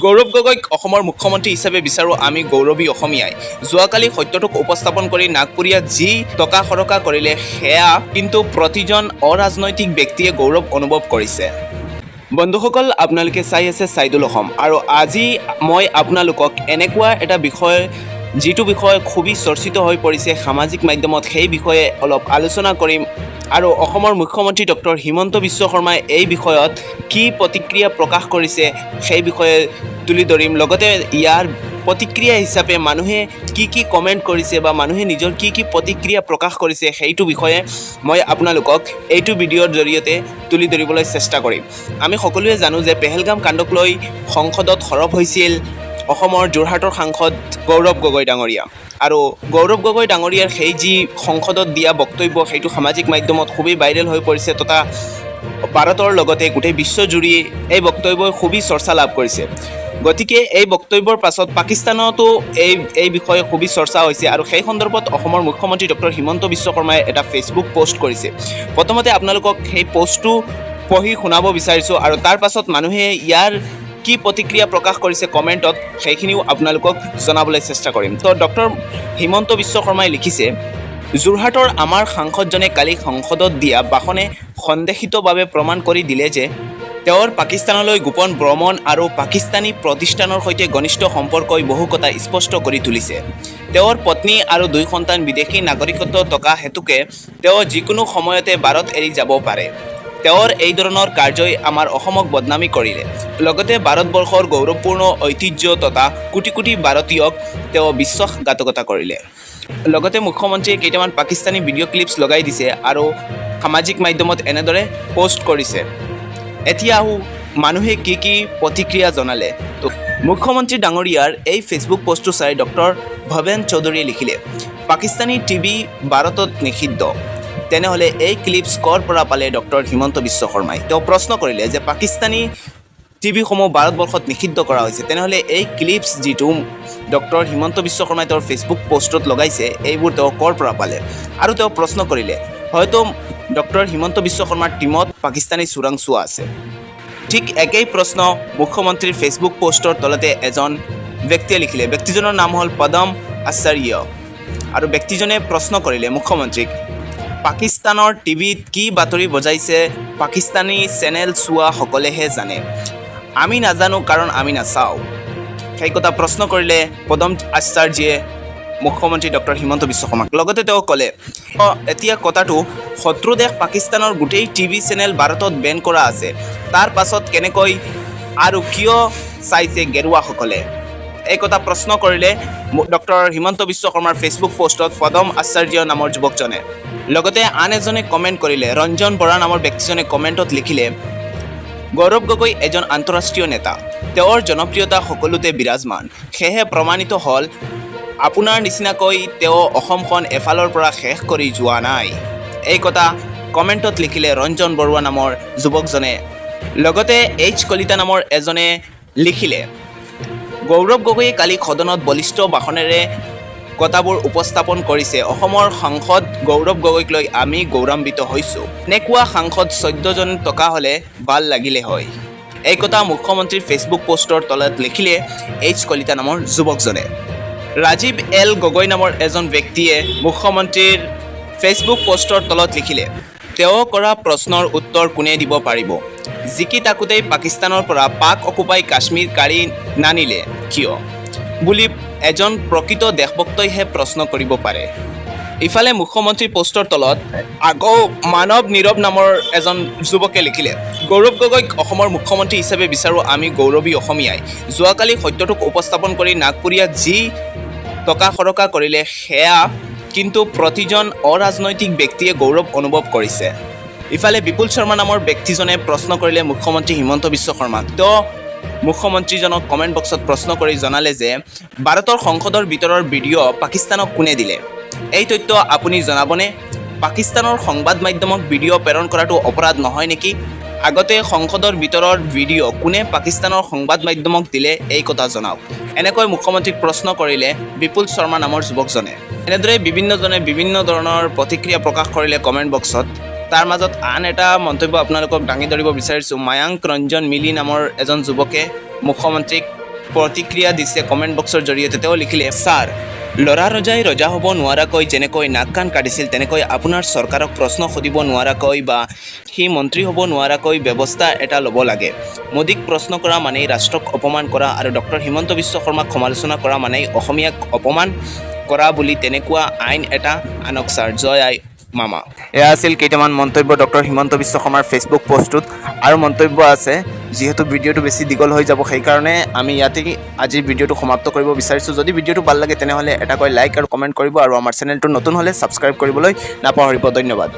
গৌৰৱ গগৈক অসমৰ মুখ্যমন্ত্ৰী হিচাপে বিচাৰোঁ আমি গৌৰৱী অসমীয়াই। যোৱাকালি সত্যটোক উপস্থাপন কৰি নাগপুৰীয়াত যি টকা খৰকা কৰিলে সেয়া কিন্তু প্ৰতিজন অৰাজনৈতিক ব্যক্তিয়ে গৌৰৱ অনুভৱ কৰিছে। বন্ধুসকল, আপোনালোকে চাই আছে চাইদুল অসম আৰু আজি মই আপোনালোকক এনেকুৱা এটা বিষয় যিটো বিষয় খুবেই চৰ্চিত হৈ পৰিছে সামাজিক মাধ্যমত, সেই বিষয়ে অলপ আলোচনা কৰিম আৰু অসমৰ মুখ্যমন্ত্ৰী ডক্টৰ হিমন্ত বিশ্ব শৰ্মাই এই বিষয়ত কি প্ৰতিক্ৰিয়া প্ৰকাশ কৰিছে সেই বিষয়ে তুলি ধৰিম। লগতে ইয়াৰ প্ৰতিক্ৰিয়া হিচাপে মানুহে কি কমেণ্ট কৰিছে বা মানুহে নিজৰ কি প্ৰতিক্ৰিয়া প্ৰকাশ কৰিছে সেইটো বিষয়ে মই আপোনালোকক এইটো ভিডিঅ'ৰ জৰিয়তে তুলি ধৰিবলৈ চেষ্টা কৰিম। আমি সকলোৱে জানো যে পেহেলগাম কাণ্ডক লৈ সংসদত সৰব হৈছিল অসমৰ যোৰহাটৰ সাংসদ গৌৰৱ গগৈ ডাঙৰীয়া, আৰু গৌৰৱ গগৈ ডাঙৰীয়াৰ সেই যি সংসদত দিয়া বক্তব্য সেইটো সামাজিক মাধ্যমত খুবেই ভাইৰেল হৈ পৰিছে তথা ভাৰতৰ লগতে গোটেই বিশ্বজুৰি এই বক্তব্যই খুবেই চৰ্চা লাভ কৰিছে। গতিকে এই বক্তব্যৰ পাছত পাকিস্তানতো এই বিষয়ে খুবেই চৰ্চা হৈছে আৰু সেই সন্দৰ্ভত অসমৰ মুখ্যমন্ত্ৰী ডক্টৰ হিমন্ত বিশ্ব শৰ্মাই এটা ফেচবুক পোষ্ট কৰিছে। প্ৰথমতে আপোনালোকক সেই পোষ্টটো পঢ়ি শুনাব বিচাৰিছোঁ আৰু তাৰ পাছত মানুহে ইয়াৰ কি প্ৰতিক্ৰিয়া প্ৰকাশ কৰিছে কমেণ্টত সেইখিনিও আপোনালোকক জনাবলৈ চেষ্টা কৰিম। তো ডক্টৰ হিমন্ত বিশ্ব শৰ্মাই লিখিছে, যোৰহাটৰ আমাৰ সাংসদজনে কালি সংসদত দিয়া ভাষণে সন্দেহিতভাৱে প্ৰমাণ কৰি দিলে যে তেওঁৰ পাকিস্তানলৈ গোপন ভ্ৰমণ আৰু পাকিস্তানী প্ৰতিষ্ঠানৰ সৈতে ঘনিষ্ঠ সম্পৰ্কই বহু কথা স্পষ্ট কৰি তুলিছে। তেওঁৰ পত্নী আৰু 2 সন্তান বিদেশী নাগৰিকত্ব থকা হেতুকে তেওঁ যিকোনো সময়তে ভাৰত এৰি যাব পাৰে। তেওঁৰ এই ধৰণৰ কাৰ্যই আমাৰ অসমক বদনামী কৰিলে, লগতে ভাৰতবৰ্ষৰ গৌৰৱপূৰ্ণ ঐতিহ্য তথা কোটি কোটি ভাৰতীয়ক তেওঁ বিশ্বাসঘাতকতা কৰিলে। লগতে মুখ্যমন্ত্ৰীয়ে কেইটামান পাকিস্তানী ভিডিঅ' ক্লিপছ লগাই দিছে আৰু সামাজিক মাধ্যমত এনেদৰে পোষ্ট কৰিছে। এতিয়া মানুহে কি প্ৰতিক্ৰিয়া জনালে। তো মুখ্যমন্ত্ৰী ডাঙৰীয়াৰ এই ফেচবুক পোষ্টটো চাই ডক্টৰ ভৱেন চৌধুৰীয়ে লিখিলে, পাকিস্তানী টিভি ভাৰতত নিষিদ্ধ। তেনেহ'লে এই ক্লিপছ ক'ৰ পৰা পালে ডক্টৰ হিমন্ত বিশ্ব শৰ্মাই? তেওঁ প্ৰশ্ন কৰিলে যে পাকিস্তানী টিভিসমূহ ভাৰতবৰ্ষত নিষিদ্ধ কৰা হৈছে, তেনেহ'লে এই ক্লিপছ যিটো ডক্টৰ হিমন্ত বিশ্ব শৰ্মাই তেওঁৰ ফেচবুক পোষ্টত লগাইছে এইবোৰ তেওঁ ক'ৰ পৰা পালে? আৰু তেওঁ প্ৰশ্ন কৰিলে, হয়তো ডক্টৰ হিমন্ত বিশ্ব শৰ্মাৰ টীমত পাকিস্তানী চোৰাংচোৱা আছে। ঠিক একেই প্ৰশ্ন মুখ্যমন্ত্ৰীৰ ফেচবুক পোষ্টৰ তলতে এজন ব্যক্তিয়ে লিখিলে। ব্যক্তিজনৰ নাম হ'ল পদম আচাৰ্য আৰু ব্যক্তিজনে প্ৰশ্ন কৰিলে মুখ্যমন্ত্ৰীক, পাকিস্তানৰ টিভিত কি বাতৰি বজাইছে পাকিস্তানী চেনেল চোৱা সকলেহে জানে, আমি নাজানো কাৰণ আমি নাচাওঁ। সেই কথা প্ৰশ্ন কৰিলে পদম আচাৰ্যে মুখ্যমন্ত্ৰী ডক্টৰ হিমন্ত বিশ্ব শৰ্মাক। লগতে তেওঁ ক'লে, এতিয়া কথাটো শত্ৰু দেশ পাকিস্তানৰ গোটেই টিভি চেনেল ভাৰতত বেন কৰা আছে, তাৰ পাছত কেনেকৈ আৰু কিয় চাইছে গেৰুৱাসকলে? এই কথা প্ৰশ্ন কৰিলে ডক্টৰ হিমন্ত বিশ্ব শৰ্মাৰ ফেচবুক পোষ্টত পদম আচাৰ্য নামৰ যুৱকজনে। লগতে আন এজনে কমেণ্ট কৰিলে, ৰঞ্জন বৰা নামৰ ব্যক্তিজনে কমেণ্টত লিখিলে, গৌৰৱ গগৈ এজন আন্তঃৰাষ্ট্ৰীয় নেতা, তেওঁৰ জনপ্ৰিয়তা সকলোতে বিৰাজমান, সেয়েহে প্ৰমাণিত হ'ল আপোনাৰ নিচিনাকৈ তেওঁ অসমখন এফালৰ পৰা শেষ কৰি যোৱা নাই। এই কথা কমেণ্টত লিখিলে ৰঞ্জন বৰুৱা নামৰ যুৱকজনে। লগতে এইচ কলিতা নামৰ এজনে লিখিলে, গৌৰৱ গগৈয়ে কালি সদনত বলিষ্ঠ ভাষণেৰে কথাবোৰ উপস্থাপন কৰিছে। অসমৰ সাংসদ গৌৰৱ গগৈক লৈ আমি গৌৰৱান্বিত হৈছোঁ। এনেকুৱা সাংসদ 14জন টকা হ'লে ভাল লাগিলে হয়। এই কথা মুখ্যমন্ত্ৰীৰ ফেচবুক পোষ্টৰ তলত লিখিলে এইচ কলিতা নামৰ যুৱকজনে। ৰাজীৱ এল গগৈ নামৰ এজন ব্যক্তিয়ে মুখ্যমন্ত্ৰীৰ ফেচবুক পোষ্টৰ তলত লিখিলে, তেওঁ কৰা প্ৰশ্নৰ উত্তৰ কোনে দিব পাৰিব? জিকি থাকোঁতেই পাকিস্তানৰ পৰা পাক অকুপাই কাশ্মীৰ কাঢ়ি নানিলে কিয় বুলি এজন প্ৰকৃত দেশভক্তইহে প্ৰশ্ন কৰিব পাৰে। ইফালে মুখ্যমন্ত্ৰীৰ পোষ্টৰ তলত আকৌ মানৱ নীৰৱ নামৰ এজন যুৱকে লিখিলে, গৌৰৱ গগৈক অসমৰ মুখ্যমন্ত্ৰী হিচাপে বিচাৰোঁ আমি গৌৰৱী অসমীয়াই। যোৱাকালি সত্যটোক উপস্থাপন কৰি নাগপুৰীয়াত যি টকা খৰকা কৰিলে সেয়া কিন্তু প্ৰতিজন অৰাজনৈতিক ব্যক্তিয়ে গৌৰৱ অনুভৱ কৰিছে। ইফালে বিপুল শৰ্মা নামৰ ব্যক্তিজনে প্ৰশ্ন কৰিলে মুখ্যমন্ত্ৰী হিমন্ত বিশ্ব শৰ্মাক। তেওঁ মুখ্যমন্ত্ৰীজনক কমেণ্ট বক্সত প্ৰশ্ন কৰি জনালে যে ভাৰতৰ সংসদৰ ভিতৰৰ ভিডিঅ' পাকিস্তানক কোনে দিলে? এই তথ্য আপুনি জনাবনে? পাকিস্তানৰ সংবাদ মাধ্যমক ভিডিঅ' প্ৰেৰণ কৰাটো অপৰাধ নহয় নেকি? আগতে সংসদৰ ভিতৰৰ ভিডিঅ' কোনে পাকিস্তানৰ সংবাদ মাধ্যমক দিলে এই কথা জনাওক। এনেকৈ মুখ্যমন্ত্ৰীক প্ৰশ্ন কৰিলে বিপুল শৰ্মা নামৰ যুৱকজনে। এনেদৰে বিভিন্নজনে বিভিন্ন ধৰণৰ প্ৰতিক্ৰিয়া প্ৰকাশ কৰিলে কমেণ্ট বক্সত। তাৰ মাজত আন এটা মন্তব্য আপোনালোকক দাঙি ধৰিব বিচাৰিছোঁ। মায়াংক ৰঞ্জন মিলি নামৰ এজন যুৱকে মুখ্যমন্ত্ৰীক প্ৰতিক্ৰিয়া দিছে কমেণ্ট বক্সৰ জৰিয়তে। তেওঁ লিখিলে, ছাৰ, ল'ৰা ৰজাই ৰজা হ'ব নোৱাৰাকৈ যেনেকৈ নাক কাণ কাটিছিল, তেনেকৈ আপোনাৰ চৰকাৰক প্ৰশ্ন সুধিব নোৱাৰাকৈ বা সি মন্ত্ৰী হ'ব নোৱাৰাকৈ ব্যৱস্থা এটা ল'ব লাগে। মোদীক প্ৰশ্ন কৰা মানেই ৰাষ্ট্ৰক অপমান কৰা আৰু ডক্টৰ হিমন্ত বিশ্ব শৰ্মাক সমালোচনা কৰা মানেই অসমীয়াক অপমান কৰা বুলি তেনেকুৱা আইন এটা আনক ছাৰ। জয় আই মামা। এয়া আছিল কেইটামান মন্তব্য ডক্টৰ হিমন্ত বিশ্ব শৰ্মাৰ ফেচবুক পষ্টটোত। আৰু মন্তব্য আছে, যিহেতু ভিডিঅ'টো বেছি দীঘল হৈ যাব সেইকাৰণে আমি ইয়াতেই আজিৰ ভিডিঅ'টো সমাপ্ত কৰিব বিচাৰিছোঁ। যদি ভিডিঅ'টো ভাল লাগে তেনেহ'লে এটাকৈ লাইক আৰু কমেণ্ট কৰিব আৰু আমাৰ চেনেলটো নতুন হ'লে ছাবস্ক্ৰাইব কৰিবলৈ নাপাহৰিব। ধন্যবাদ।